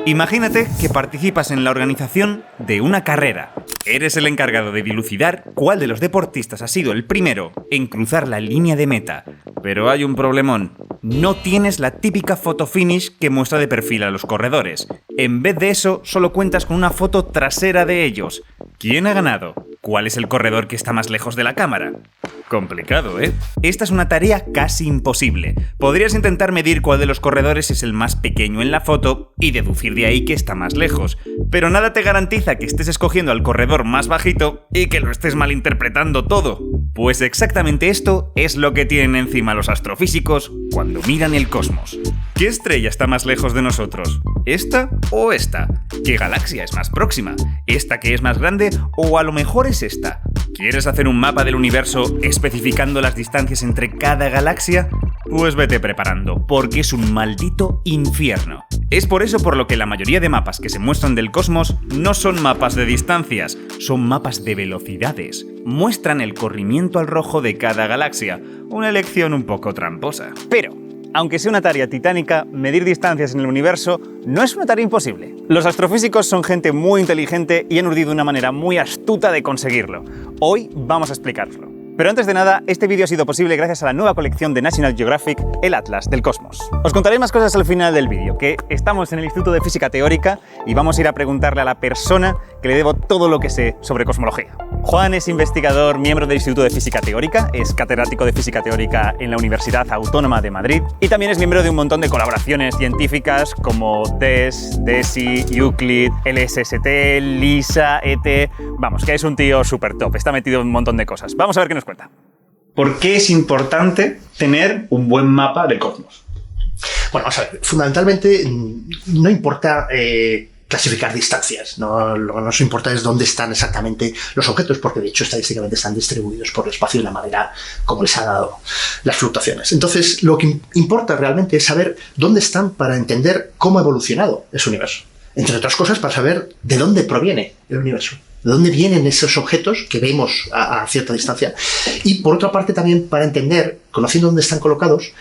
Imagínate que participas en la organización de una carrera. Eres el encargado de dilucidar cuál de los deportistas ha sido el primero en cruzar la línea de meta. Pero hay un problemón. No tienes la típica foto finish que muestra de perfil a los corredores. En vez de eso, solo cuentas con una foto trasera de ellos. ¿Quién ha ganado? ¿Cuál es el corredor que está más lejos de la cámara? Complicado, ¿eh? Esta es una tarea casi imposible. Podrías intentar medir cuál de los corredores es el más pequeño en la foto y deducir de ahí que está más lejos. Pero nada te garantiza que estés escogiendo al corredor más bajito y que lo estés malinterpretando todo. Pues exactamente esto es lo que tienen encima los astrofísicos cuando miran el cosmos. ¿Qué estrella está más lejos de nosotros? ¿Esta o esta? ¿Qué galaxia es más próxima? ¿Esta que es más grande o a lo mejor es esta? ¿Quieres hacer un mapa del universo especificando las distancias entre cada galaxia? Pues vete preparando, porque es un maldito infierno. Es por eso por lo que la mayoría de mapas que se muestran del cosmos no son mapas de distancias, son mapas de velocidades. Muestran el corrimiento al rojo de cada galaxia, una elección un poco tramposa. Pero, aunque sea una tarea titánica, medir distancias en el universo no es una tarea imposible. Los astrofísicos son gente muy inteligente y han urdido una manera muy astuta de conseguirlo. Hoy vamos a explicarlo. Pero antes de nada, este vídeo ha sido posible gracias a la nueva colección de National Geographic, el Atlas del Cosmos. Os contaré más cosas al final del vídeo, que estamos en el Instituto de Física Teórica y vamos a ir a preguntarle a la persona que le debo todo lo que sé sobre cosmología. Juan es investigador, miembro del Instituto de Física Teórica, es catedrático de Física Teórica en la Universidad Autónoma de Madrid y también es miembro de un montón de colaboraciones científicas como DES, DESI, Euclid, LSST, LISA, ET... Vamos, que es un tío súper top, está metido en un montón de cosas. Vamos a ver qué nos cuenta. ¿Por qué es importante tener un buen mapa del cosmos? Bueno, vamos a ver, fundamentalmente no importa clasificar distancias, ¿no? Lo que nos importa es dónde están exactamente los objetos, porque de hecho estadísticamente están distribuidos por el espacio de la manera como les ha dado las fluctuaciones. Entonces, lo que importa realmente es saber dónde están para entender cómo ha evolucionado ese universo. Entre otras cosas, para saber de dónde proviene el universo. De dónde vienen esos objetos que vemos a cierta distancia. Y por otra parte también para entender, conociendo dónde están colocados,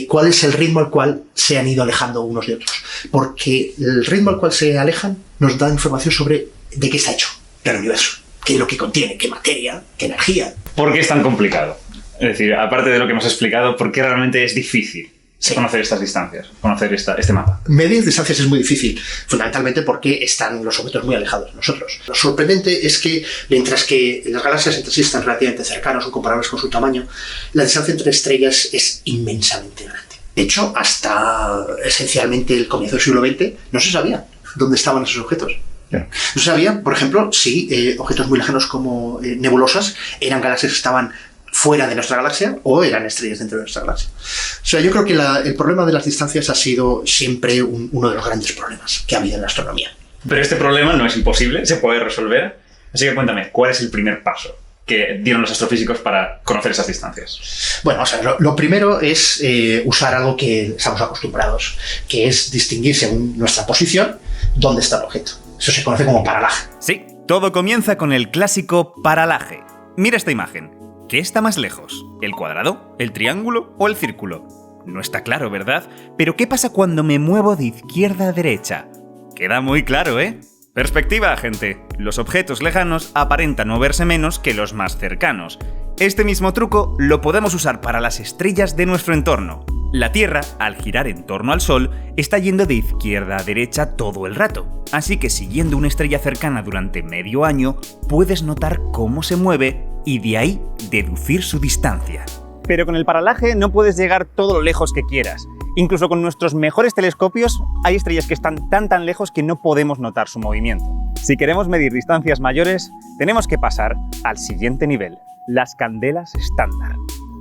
cuál es el ritmo al cual se han ido alejando unos de otros. Porque el ritmo al cual se alejan nos da información sobre de qué está hecho el universo. Qué es lo que contiene, qué materia, qué energía. ¿Por qué es tan complicado? Es decir, aparte de lo que hemos explicado, ¿por qué realmente es difícil? Sí. Conocer estas distancias, conocer este mapa. Medir distancias es muy difícil, fundamentalmente porque están los objetos muy alejados de nosotros. Lo sorprendente es que, mientras que las galaxias entre sí están relativamente cercanas o comparables con su tamaño, la distancia entre estrellas es inmensamente grande. De hecho, hasta esencialmente el comienzo del siglo XX no se sabía dónde estaban esos objetos. Yeah. No se sabía, por ejemplo, si objetos muy lejanos como nebulosas eran galaxias que estaban fuera de nuestra galaxia o eran estrellas dentro de nuestra galaxia. O sea, yo creo que el problema de las distancias ha sido siempre uno de los grandes problemas que ha habido en la astronomía. Pero este problema no es imposible, se puede resolver. Así que cuéntame, ¿cuál es el primer paso que dieron los astrofísicos para conocer esas distancias? Bueno, o sea, lo primero es usar algo que estamos acostumbrados, que es distinguir según nuestra posición dónde está el objeto. Eso se conoce como paralaje. Sí, todo comienza con el clásico paralaje. Mira esta imagen. ¿Qué está más lejos? ¿El cuadrado, el triángulo o el círculo? No está claro, ¿verdad? Pero ¿qué pasa cuando me muevo de izquierda a derecha? Queda muy claro, ¿eh? Perspectiva, gente. Los objetos lejanos aparentan moverse menos que los más cercanos. Este mismo truco lo podemos usar para las estrellas de nuestro entorno. La Tierra, al girar en torno al Sol, está yendo de izquierda a derecha todo el rato. Así que siguiendo una estrella cercana durante medio año, puedes notar cómo se mueve y de ahí deducir su distancia. Pero con el paralaje no puedes llegar todo lo lejos que quieras. Incluso con nuestros mejores telescopios hay estrellas que están tan lejos que no podemos notar su movimiento. Si queremos medir distancias mayores, tenemos que pasar al siguiente nivel, las candelas estándar.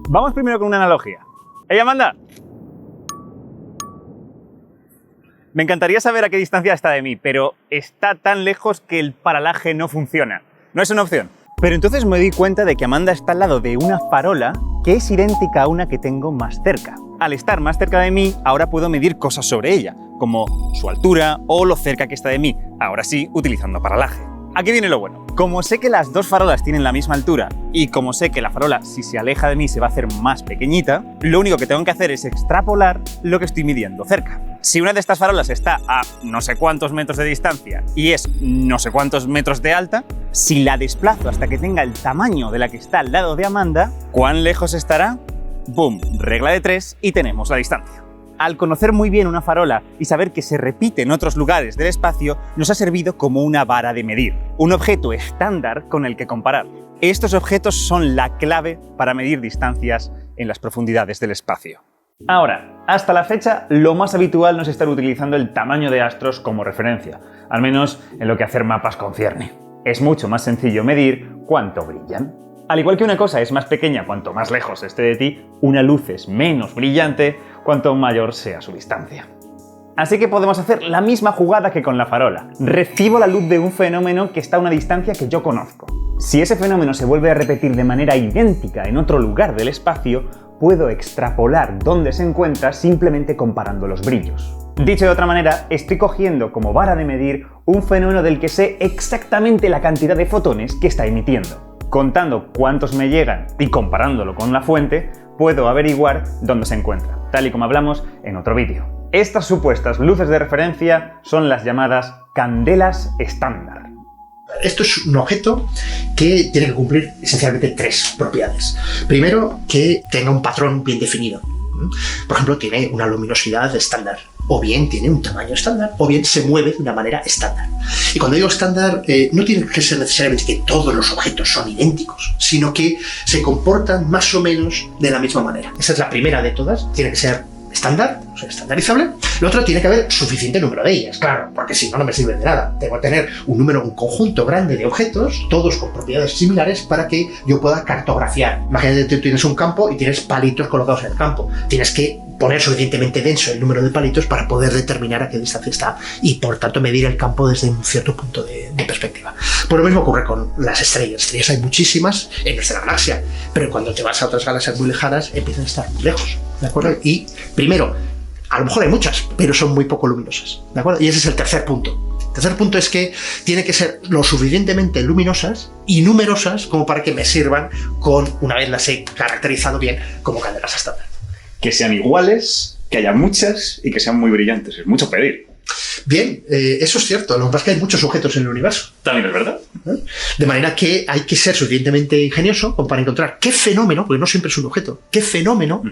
Vamos primero con una analogía. ¡Hey, Amanda! Me encantaría saber a qué distancia está de mí, pero está tan lejos que el paralaje no funciona. No es una opción. Pero entonces me di cuenta de que Amanda está al lado de una farola que es idéntica a una que tengo más cerca. Al estar más cerca de mí, ahora puedo medir cosas sobre ella, como su altura o lo cerca que está de mí, ahora sí utilizando paralaje. Aquí viene lo bueno. Como sé que las dos farolas tienen la misma altura y como sé que la farola, si se aleja de mí, se va a hacer más pequeñita, lo único que tengo que hacer es extrapolar lo que estoy midiendo cerca. Si una de estas farolas está a no sé cuántos metros de distancia y es no sé cuántos metros de alta, si la desplazo hasta que tenga el tamaño de la que está al lado de Amanda, ¿cuán lejos estará? ¡Bum! Regla de 3 y tenemos la distancia. Al conocer muy bien una farola y saber que se repite en otros lugares del espacio, nos ha servido como una vara de medir, un objeto estándar con el que comparar. Estos objetos son la clave para medir distancias en las profundidades del espacio. Ahora, hasta la fecha, lo más habitual no es estar utilizando el tamaño de astros como referencia, al menos en lo que hacer mapas concierne. Es mucho más sencillo medir cuánto brillan. Al igual que una cosa es más pequeña cuanto más lejos esté de ti, una luz es menos brillante cuanto mayor sea su distancia. Así que podemos hacer la misma jugada que con la farola. Recibo la luz de un fenómeno que está a una distancia que yo conozco. Si ese fenómeno se vuelve a repetir de manera idéntica en otro lugar del espacio, puedo extrapolar dónde se encuentra simplemente comparando los brillos. Dicho de otra manera, estoy cogiendo como vara de medir un fenómeno del que sé exactamente la cantidad de fotones que está emitiendo. Contando cuántos me llegan y comparándolo con la fuente, puedo averiguar dónde se encuentra, tal y como hablamos en otro vídeo. Estas supuestas luces de referencia son las llamadas candelas estándar. Esto es un objeto que tiene que cumplir esencialmente 3 propiedades. Primero, que tenga un patrón bien definido. Por ejemplo, tiene una luminosidad estándar, o bien tiene un tamaño estándar, o bien se mueve de una manera estándar. Y cuando digo estándar, no tiene que ser necesariamente que todos los objetos son idénticos, sino que se comportan más o menos de la misma manera. Esa es la primera de todas, tiene que ser estándar, o sea, estandarizable. Lo otro, tiene que haber suficiente número de ellas, claro, porque si no, no me sirve de nada. Tengo que tener un conjunto grande de objetos, todos con propiedades similares, para que yo pueda cartografiar. Imagínate que tú tienes un campo y tienes palitos colocados en el campo. Tienes que poner suficientemente denso el número de palitos para poder determinar a qué distancia está y, por tanto, medir el campo desde un cierto punto de perspectiva. Pues lo mismo ocurre con las estrellas. Estrellas hay muchísimas en nuestra galaxia, pero cuando te vas a otras galaxias muy lejanas, empiezan a estar muy lejos, ¿de acuerdo? Y, primero, a lo mejor hay muchas, pero son muy poco luminosas, ¿de acuerdo? Y ese es el tercer punto. El tercer punto es que tiene que ser lo suficientemente luminosas y numerosas como para que me sirvan una vez las he caracterizado bien, como candelas estándar. Que sean iguales, que haya muchas y que sean muy brillantes. Es mucho pedir. Bien, eso es cierto. Lo que pasa es que hay muchos objetos en el universo. También es verdad. De manera que hay que ser suficientemente ingenioso como para encontrar qué fenómeno, porque no siempre es un objeto, qué fenómeno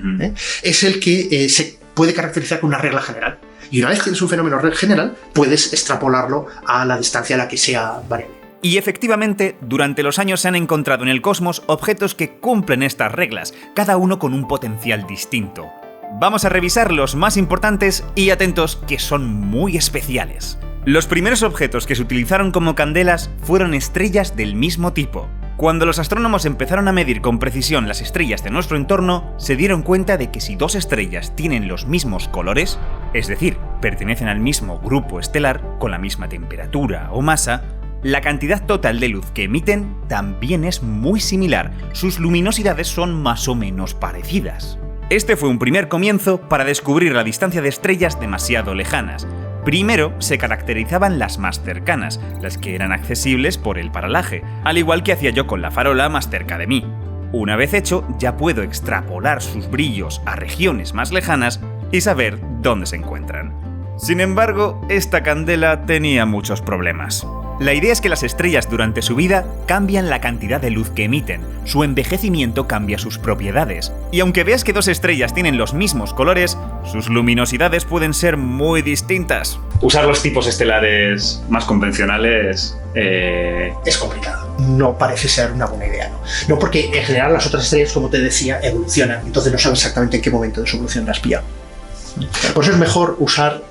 es el que se puede caracterizar con una regla general. Y una vez tienes un fenómeno general, puedes extrapolarlo a la distancia a la que sea variable. Y efectivamente, durante los años se han encontrado en el cosmos objetos que cumplen estas reglas, cada uno con un potencial distinto. Vamos a revisar los más importantes y atentos, que son muy especiales. Los primeros objetos que se utilizaron como candelas fueron estrellas del mismo tipo. Cuando los astrónomos empezaron a medir con precisión las estrellas de nuestro entorno, se dieron cuenta de que si 2 estrellas tienen los mismos colores, es decir, pertenecen al mismo grupo estelar, con la misma temperatura o masa, la cantidad total de luz que emiten también es muy similar, sus luminosidades son más o menos parecidas. Este fue un primer comienzo para descubrir la distancia de estrellas demasiado lejanas. Primero se caracterizaban las más cercanas, las que eran accesibles por el paralaje, al igual que hacía yo con la farola más cerca de mí. Una vez hecho, ya puedo extrapolar sus brillos a regiones más lejanas y saber dónde se encuentran. Sin embargo, esta candela tenía muchos problemas. La idea es que las estrellas durante su vida cambian la cantidad de luz que emiten, su envejecimiento cambia sus propiedades, y aunque veas que 2 estrellas tienen los mismos colores, sus luminosidades pueden ser muy distintas. Usar los tipos estelares más convencionales es complicado. No parece ser una buena idea, ¿no? No, porque en general las otras estrellas, como te decía, evolucionan, entonces no sabes exactamente en qué momento de su evolución las has pillado. Por eso es mejor usar,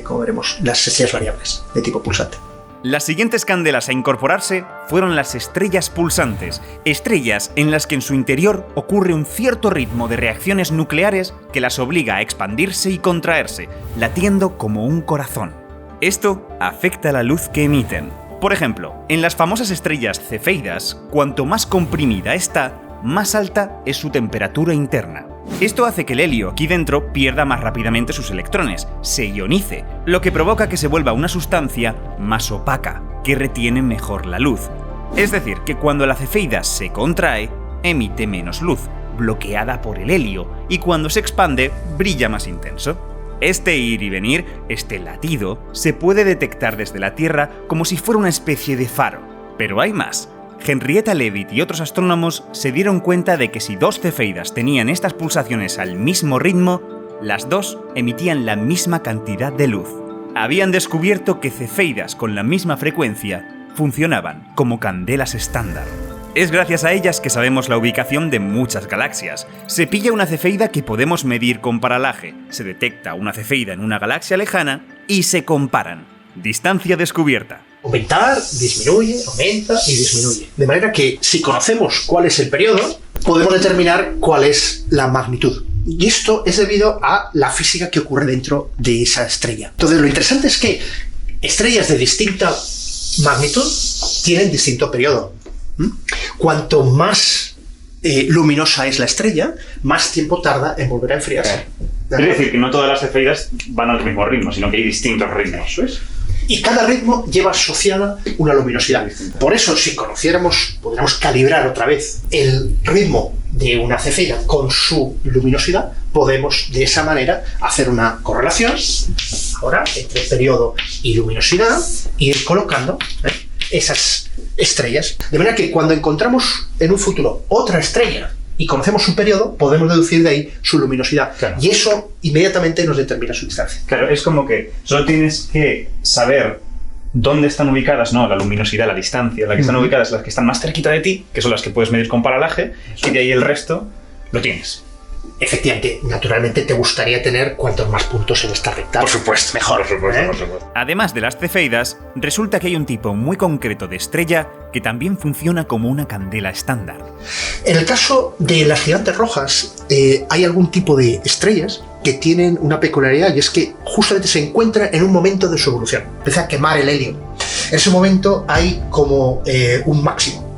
como veremos, las estrellas variables de tipo pulsante. Las siguientes candelas a incorporarse fueron las estrellas pulsantes, estrellas en las que en su interior ocurre un cierto ritmo de reacciones nucleares que las obliga a expandirse y contraerse, latiendo como un corazón. Esto afecta la luz que emiten. Por ejemplo, en las famosas estrellas cefeidas, cuanto más comprimida está, más alta es su temperatura interna. Esto hace que el helio aquí dentro pierda más rápidamente sus electrones, se ionice, lo que provoca que se vuelva una sustancia más opaca, que retiene mejor la luz. Es decir, que cuando la cefeida se contrae, emite menos luz, bloqueada por el helio, y cuando se expande, brilla más intenso. Este ir y venir, este latido, se puede detectar desde la Tierra como si fuera una especie de faro. Pero hay más. Henrietta Leavitt y otros astrónomos se dieron cuenta de que si dos cefeidas tenían estas pulsaciones al mismo ritmo, las dos emitían la misma cantidad de luz. Habían descubierto que cefeidas con la misma frecuencia funcionaban como candelas estándar. Es gracias a ellas que sabemos la ubicación de muchas galaxias. Se pilla una cefeida que podemos medir con paralaje, se detecta una cefeida en una galaxia lejana y se comparan. Distancia descubierta. Aumentar, disminuye, aumenta y disminuye. De manera que si conocemos cuál es el periodo, podemos determinar cuál es la magnitud. Y esto es debido a la física que ocurre dentro de esa estrella. Entonces, lo interesante es que estrellas de distinta magnitud tienen distinto periodo. Cuanto más luminosa es la estrella, más tiempo tarda en volver a enfriarse. Es decir, que no todas las cefeidas van al mismo ritmo, sino que hay distintos ritmos. Eso es. Y cada ritmo lleva asociada una luminosidad. Por eso, si conociéramos, podríamos calibrar otra vez el ritmo de una cefeida con su luminosidad, podemos de esa manera hacer una correlación ahora entre periodo y luminosidad e ir colocando esas estrellas. De manera que cuando encontramos en un futuro otra estrella y conocemos su periodo, podemos deducir de ahí su luminosidad. Claro. Y eso inmediatamente nos determina su distancia. Claro, es como que solo tienes que saber dónde están ubicadas, ¿no? La luminosidad, la distancia. Las que están ubicadas, las que están más cerquita de ti, que son las que puedes medir con paralaje, y de ahí el resto lo tienes. Efectivamente, naturalmente te gustaría tener cuantos más puntos en esta recta. Por supuesto, mejor. Por supuesto. Además de las cefeidas, resulta que hay un tipo muy concreto de estrella que también funciona como una candela estándar. En el caso de las gigantes rojas, hay algún tipo de estrellas que tienen una peculiaridad, y es que justamente se encuentran en un momento de su evolución. Empieza a quemar el helio. En ese momento hay como un máximo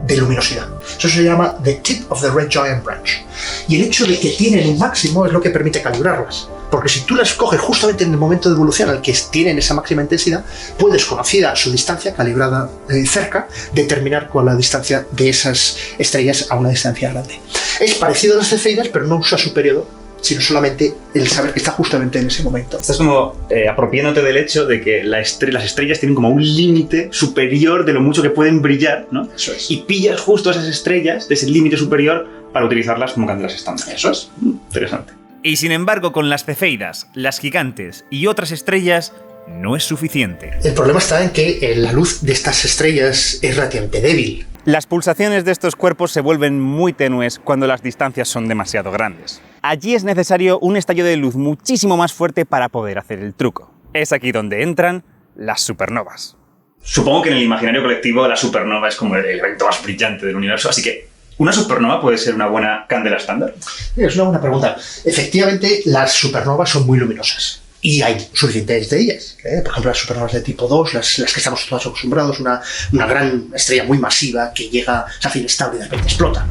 de luminosidad. Eso se llama the tip of the red giant branch. Y el hecho de que tienen un máximo es lo que permite calibrarlas. Porque si tú las coges justamente en el momento de evolución al que tienen esa máxima intensidad, puedes, conocida su distancia, calibrada cerca, determinar cuál es la distancia de esas estrellas a una distancia grande. Es parecido a las cefeidas, pero no usa su periodo, sino solamente el saber que está justamente en ese momento. Estás como apropiándote del hecho de que las estrellas tienen como un límite superior de lo mucho que pueden brillar, ¿no? Eso es. Y pillas justo esas estrellas de ese límite superior para utilizarlas como candelas estándar. Eso es. Interesante. Y sin embargo, con las cefeidas, las gigantes y otras estrellas, no es suficiente. El problema está en que la luz de estas estrellas es relativamente débil. Las pulsaciones de estos cuerpos se vuelven muy tenues cuando las distancias son demasiado grandes. Allí es necesario un estallido de luz muchísimo más fuerte para poder hacer el truco. Es aquí donde entran las supernovas. Supongo que en el imaginario colectivo la supernova es como el evento más brillante del universo, así que ¿una supernova puede ser una buena candela estándar? Es una buena pregunta. Efectivamente, las supernovas son muy luminosas. Y hay suficientes de ellas. Por ejemplo, las supernovas de tipo 2, las que estamos todos acostumbrados, una gran estrella muy masiva que llega, se hace inestable y de repente explota.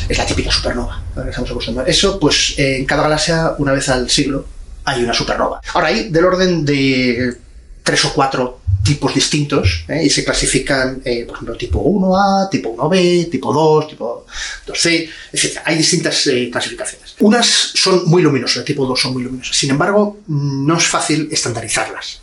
Es la típica supernova a la que estamos acostumbrados. Eso, pues, en cada galaxia, una vez al siglo, hay una supernova. Ahora, hay del orden de 3 o 4 tipos distintos, y se clasifican, por ejemplo, tipo 1A, tipo 1B, tipo 2, tipo 2C, etc. Hay distintas clasificaciones. Unas son muy luminosas, de tipo 2 son muy luminosas. Sin embargo, no es fácil estandarizarlas.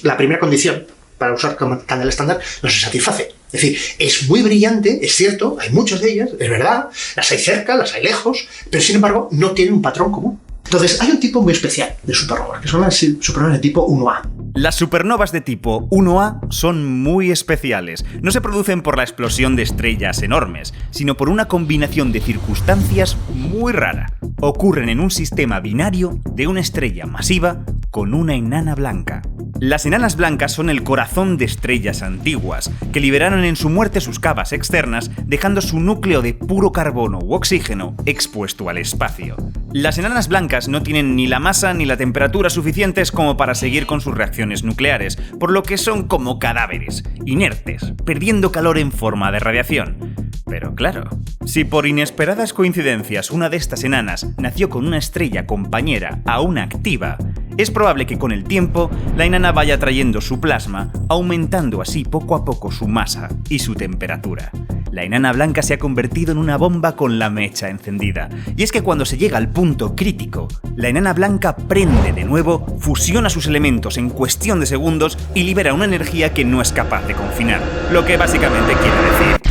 La primera condición para usar candela estándar no se satisface. Es decir, es muy brillante, es cierto, hay muchas de ellas, es verdad, las hay cerca, las hay lejos, pero sin embargo no tienen un patrón común. Entonces, hay un tipo muy especial de supernovas, que son las supernovas de tipo 1A. Las supernovas de tipo 1A son muy especiales. No se producen por la explosión de estrellas enormes, sino por una combinación de circunstancias muy rara. Ocurren en un sistema binario de una estrella masiva con una enana blanca. Las enanas blancas son el corazón de estrellas antiguas, que liberaron en su muerte sus capas externas, dejando su núcleo de puro carbono u oxígeno expuesto al espacio. Las enanas blancas no tienen ni la masa ni la temperatura suficientes como para seguir con sus reacciones nucleares, por lo que son como cadáveres, inertes, perdiendo calor en forma de radiación. Pero claro, si por inesperadas coincidencias una de estas enanas nació con una estrella compañera aún activa, es probable que con el tiempo la enana vaya trayendo su plasma, aumentando así poco a poco su masa y su temperatura. la enana blanca se ha convertido en una bomba con la mecha encendida. Y es que cuando se llega al punto crítico, la enana blanca prende de nuevo, fusiona sus elementos en cuestión de segundos y libera una energía que no es capaz de confinar, lo que básicamente quiere decir...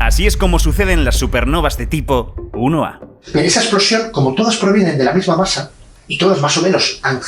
Así es como suceden las supernovas de tipo 1A. En esa explosión, como todas provienen de la misma masa, y todas más o menos han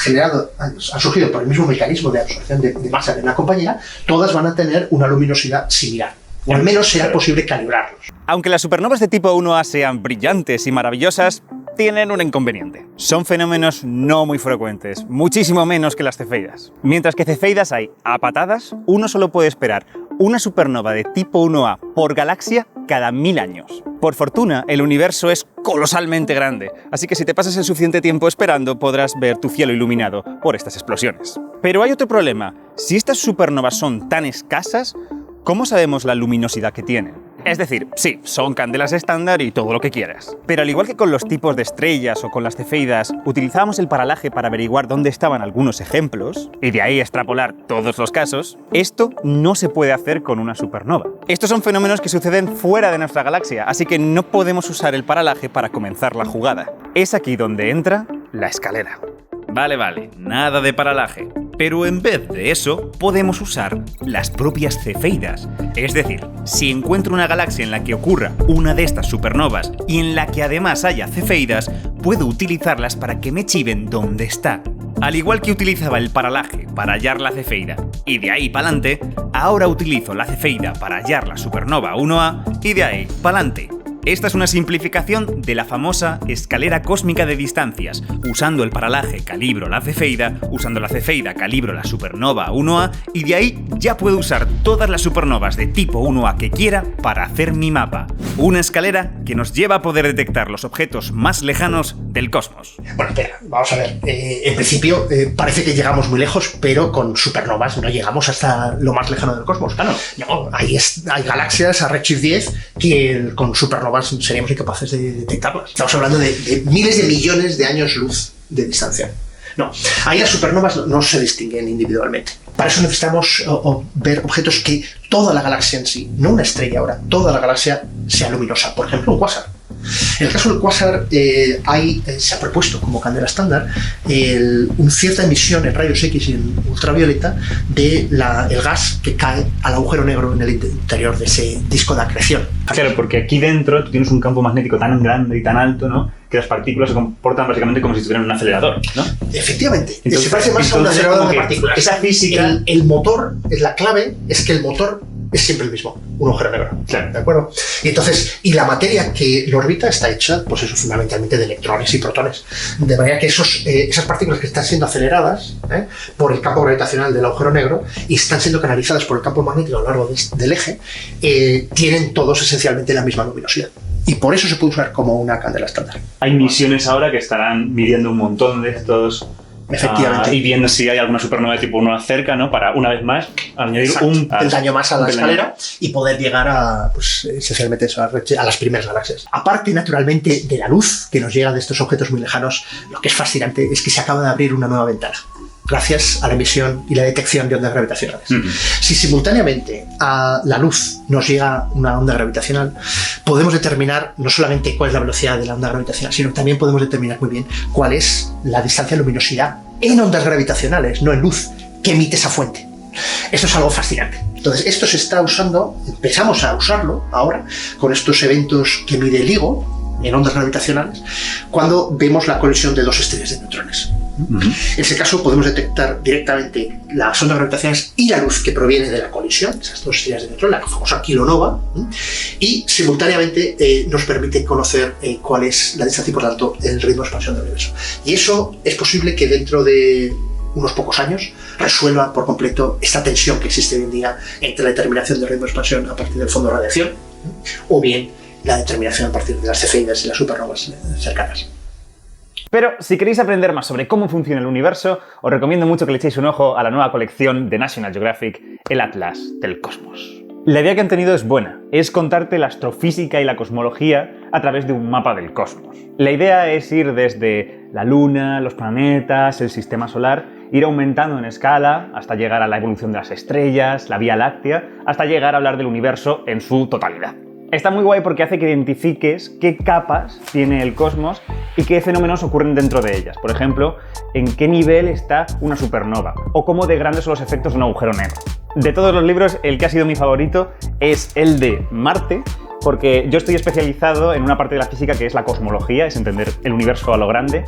surgido por el mismo mecanismo de absorción de masa de una compañía, todas van a tener una luminosidad similar. O al menos será posible calibrarlos. Aunque las supernovas de tipo 1A sean brillantes y maravillosas, tienen un inconveniente. Son fenómenos no muy frecuentes, muchísimo menos que las cefeidas. Mientras que cefeidas hay a patadas, uno solo puede esperar una supernova de tipo 1A por galaxia cada 1000 años. Por fortuna, el universo es colosalmente grande, así que si te pasas el suficiente tiempo esperando, podrás ver tu cielo iluminado por estas explosiones. Pero hay otro problema. Si estas supernovas son tan escasas, ¿cómo sabemos la luminosidad que tienen? Es decir, sí, son candelas estándar y todo lo que quieras. Pero al igual que con los tipos de estrellas o con las cefeidas, utilizábamos el paralaje para averiguar dónde estaban algunos ejemplos, y de ahí extrapolar todos los casos, esto no se puede hacer con una supernova. Estos son fenómenos que suceden fuera de nuestra galaxia, así que no podemos usar el paralaje para comenzar la jugada. Es aquí donde entra la escalera. Vale, nada de paralaje. Pero en vez de eso, podemos usar las propias cefeidas. Es decir, si encuentro una galaxia en la que ocurra una de estas supernovas y en la que además haya cefeidas, puedo utilizarlas para que me chiven dónde está. Al igual que utilizaba el paralaje para hallar la cefeida y de ahí pa'lante, ahora utilizo la cefeida para hallar la supernova 1A y de ahí pa'lante. Esta es una simplificación de la famosa escalera cósmica de distancias. Usando el paralaje calibro la cefeida, usando la cefeida calibro la supernova 1A y de ahí ya puedo usar todas las supernovas de tipo 1A que quiera para hacer mi mapa. Una escalera que nos lleva a poder detectar los objetos más lejanos del cosmos. Bueno, espera, vamos a ver. En principio parece que llegamos muy lejos, pero con supernovas no llegamos hasta lo más lejano del cosmos. No, hay galaxias a Redshift 10 que con supernovas seríamos incapaces de detectarlas. Estamos hablando de miles de millones de años luz de distancia. No, ahí las supernovas no se distinguen individualmente. Para eso necesitamos ver objetos que toda la galaxia en sí, no una estrella ahora, toda la galaxia sea luminosa. Por ejemplo, un cuásar. En el caso del cuásar se ha propuesto como candela estándar una cierta emisión en rayos X y en ultravioleta del gas que cae al agujero negro en el interior de ese disco de acreción. Claro, porque aquí dentro tú tienes un campo magnético tan grande y tan alto, ¿no?, que las partículas se comportan básicamente como si estuvieran en un acelerador, ¿no? Efectivamente. Entonces, se parece más a un acelerador de partículas. Esa física... El motor, la clave es que el motor es siempre el mismo, un agujero negro. Claro. ¿De acuerdo? Y la materia que lo orbita está hecha, pues eso, fundamentalmente de electrones y protones. De manera que esas partículas que están siendo aceleradas por el campo gravitacional del agujero negro y están siendo canalizadas por el campo magnético a lo largo del eje, tienen todos esencialmente la misma luminosidad. Y por eso se puede usar como una candela estándar. Hay misiones ahora que estarán midiendo un montón de estos... Efectivamente. Y viendo si hay alguna supernova de tipo 1 cerca, ¿no?, para una vez más añadir un peldaño más a la escalera y poder llegar a, pues, esencialmente eso, a las primeras galaxias. Aparte, naturalmente, de la luz que nos llega de estos objetos muy lejanos, lo que es fascinante es que se acaba de abrir una nueva ventana, gracias a la emisión y la detección de ondas gravitacionales. Si simultáneamente a la luz nos llega una onda gravitacional, podemos determinar no solamente cuál es la velocidad de la onda gravitacional, sino que también podemos determinar muy bien cuál es la distancia de luminosidad en ondas gravitacionales, no en luz, que emite esa fuente. Esto es algo fascinante. Entonces, esto se está usando, empezamos a usarlo ahora, con estos eventos que mide el LIGO, en ondas gravitacionales, cuando vemos la colisión de dos estrellas de neutrones. En ese caso podemos detectar directamente las ondas gravitacionales y la luz que proviene de la colisión, esas dos estrellas de neutrones, la famosa kilonova, y simultáneamente nos permite conocer cuál es la distancia y por tanto el ritmo de expansión del universo. Y eso es posible que dentro de unos pocos años resuelva por completo esta tensión que existe hoy en día entre la determinación del ritmo de expansión a partir del fondo de radiación o bien la determinación a partir de las cefeidas y las supernovas cercanas. Pero si queréis aprender más sobre cómo funciona el universo, os recomiendo mucho que le echéis un ojo a la nueva colección de National Geographic, el Atlas del Cosmos. La idea que han tenido es buena, es contarte la astrofísica y la cosmología a través de un mapa del cosmos. La idea es ir desde la Luna, los planetas, el sistema solar ir aumentando en escala hasta llegar a la evolución de las estrellas, la Vía Láctea, hasta llegar a hablar del universo en su totalidad. Está muy guay porque hace que identifiques qué capas tiene el cosmos y qué fenómenos ocurren dentro de ellas. Por ejemplo, en qué nivel está una supernova o cómo de grandes son los efectos de un agujero negro. De todos los libros, el que ha sido mi favorito es el de Marte, porque yo estoy especializado en una parte de la física que es la cosmología, es entender el universo a lo grande,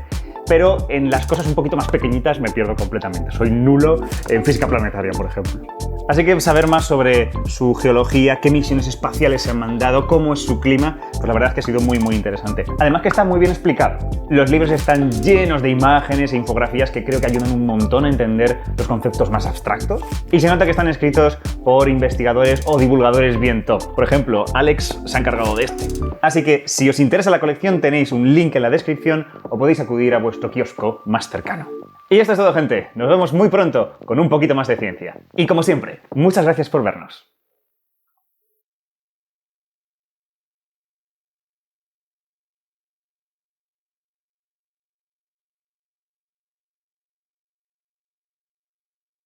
pero en las cosas un poquito más pequeñitas me pierdo completamente. Soy nulo en física planetaria, por ejemplo. Así que saber más sobre su geología, qué misiones espaciales se han mandado, cómo es su clima, pues la verdad es que ha sido muy interesante. Además que está muy bien explicado. Los libros están llenos de imágenes e infografías que creo que ayudan un montón a entender los conceptos más abstractos. Y se nota que están escritos por investigadores o divulgadores bien top. Por ejemplo, Alex se ha encargado de este. Así que si os interesa la colección tenéis un link en la descripción o podéis acudir a vuestro kiosco más cercano. Y esto es todo, gente. Nos vemos muy pronto con un poquito más de ciencia. Y como siempre, muchas gracias por vernos.